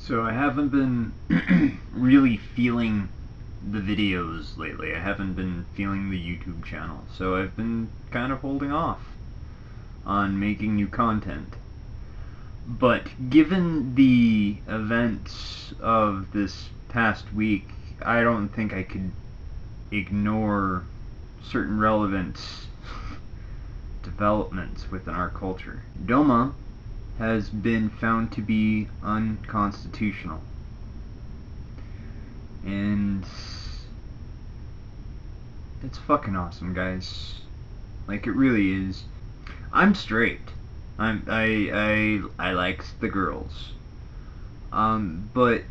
So I haven't been really feeling the videos lately. I haven't been feeling the YouTube channel. So I've been kind of holding off on making new content. But given the events of this past week, I don't think I could ignore certain relevant developments within our culture. DOMA has been found to be unconstitutional. And it's fucking awesome, guys. Like, it really is. I'm straight. I like the girls. But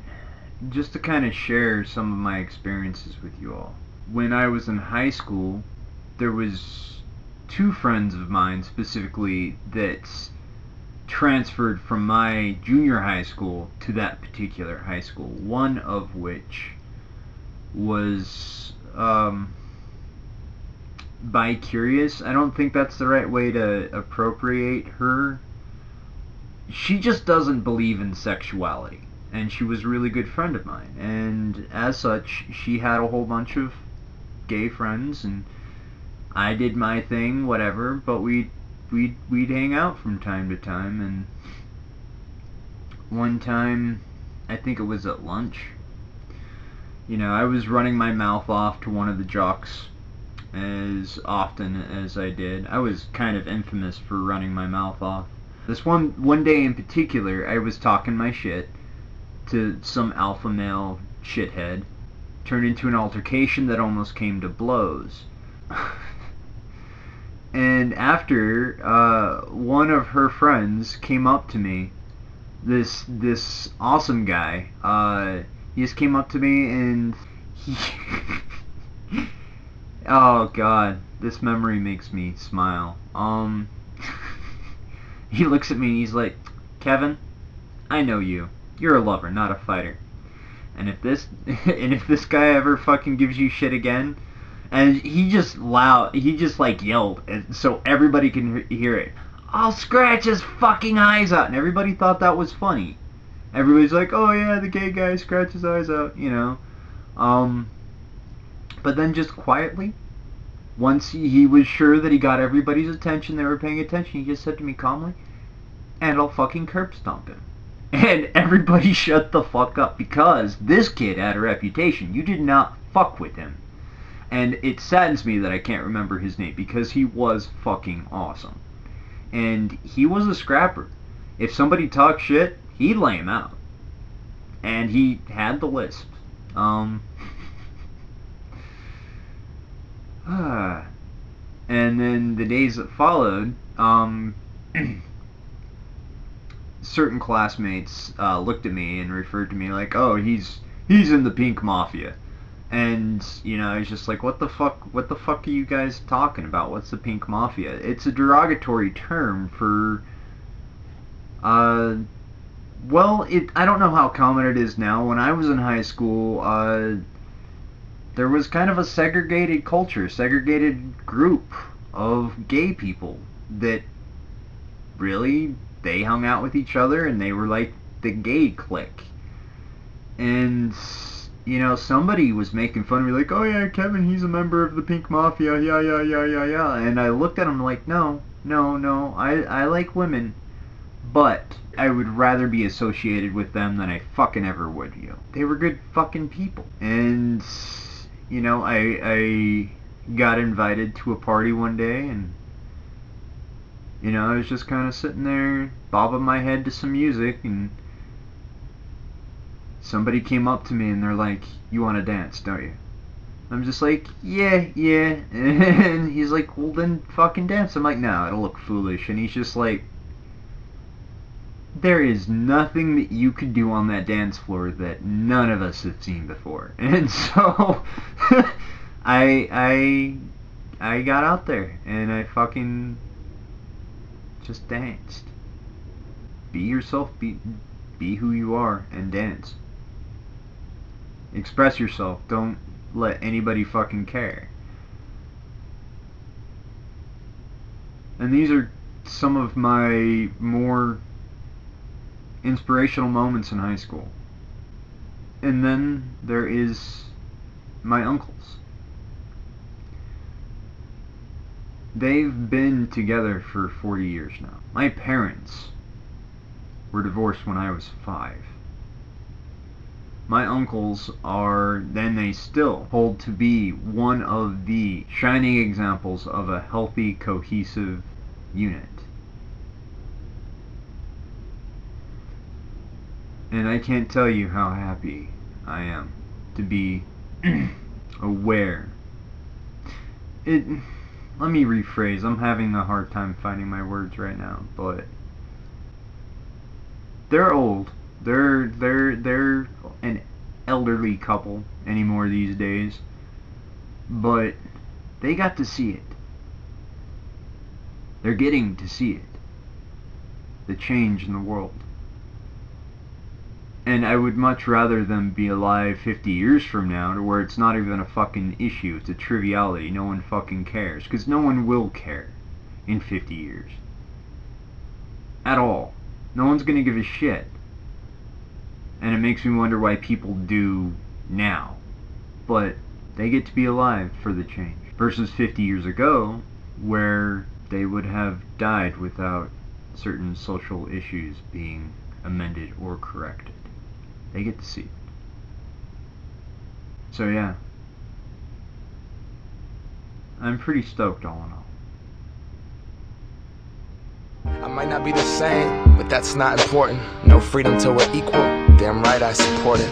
just to kind of share some of my experiences with you all. When I was in high school, there was two friends of mine specifically that transferred from my junior high school to that particular high school. One of which was bi-curious. I don't think that's the right way to appropriate her. She just doesn't believe in sexuality. And she was a really good friend of mine. And as such, she had a whole bunch of gay friends, and I did my thing, whatever, but we'd hang out from time to time. And one time, I think it was at lunch, I was running my mouth off to one of the jocks as often as I did. I was kind of infamous for running my mouth off. This one day in particular, I was talking my shit to some alpha male shithead. Turned into an altercation that almost came to blows. And after, one of her friends came up to me. This awesome guy. He just came up to me and he oh god, this memory makes me smile. He looks at me and he's like, "Kevin, I know you. You're a lover, not a fighter. And if this guy ever fucking gives you shit again," and he just like yelled, and so everybody can hear it, "I'll scratch his fucking eyes out," and everybody thought that was funny. Everybody's like, "Oh yeah, the gay guy scratches his eyes out," But then just quietly, once he was sure that he got everybody's attention, they were paying attention, he just said to me calmly, "And I'll fucking curb stomp him." And everybody shut the fuck up, because this kid had a reputation. You did not fuck with him. And it saddens me that I can't remember his name, because he was fucking awesome. And he was a scrapper. If somebody talked shit, he'd lay him out. And he had the lisp. And then the days that followed, certain classmates looked at me and referred to me like, "Oh, he's in the Pink Mafia." And I was just like, what the fuck are you guys talking about? What's the Pink Mafia? It's a derogatory term for well, I don't know how common it is now. When I was in high school, there was kind of a segregated culture, segregated group of gay people that really, they hung out with each other and they were like the gay clique. And somebody was making fun of me like, "Oh yeah, Kevin, he's a member of the Pink Mafia, yeah, yeah, yeah, yeah, yeah." And I looked at him like, no, I like women, but I would rather be associated with them than I fucking ever would you. They were good fucking people. And, I got invited to a party one day, and, I was just kind of sitting there, bobbing my head to some music, and somebody came up to me and they're like, "You want to dance, don't you?" I'm just like, "Yeah, yeah." And he's like, "Well, then fucking dance." I'm like, "No, it'll look foolish." And he's just like, "There is nothing that you could do on that dance floor that none of us have seen before." And so I got out there and I fucking just danced. Be yourself, be who you are, and dance. Express yourself. Don't let anybody fucking care. And these are some of my more inspirational moments in high school. And then there is my uncles. They've been together for 40 years now. My parents were divorced when I was 5. My uncles are, then they still hold to be one of the shining examples of a healthy, cohesive unit. And I can't tell you how happy I am to be aware. Let me rephrase. I'm having a hard time finding my words right now, but they're old. They're an elderly couple anymore these days, but they got to see it. They're getting to see it. The change in the world. And I would much rather them be alive 50 years from now to where it's not even a fucking issue. It's a triviality. No one fucking cares. Because no one will care in 50 years. At all. No one's gonna give a shit. And it makes me wonder why people do now. But they get to be alive for the change. Versus 50 years ago, where they would have died without certain social issues being amended or corrected. They get to see it. So yeah. I'm pretty stoked all in all. I might not be the same, but that's not important. No freedom till we're equal. Damn right I support it.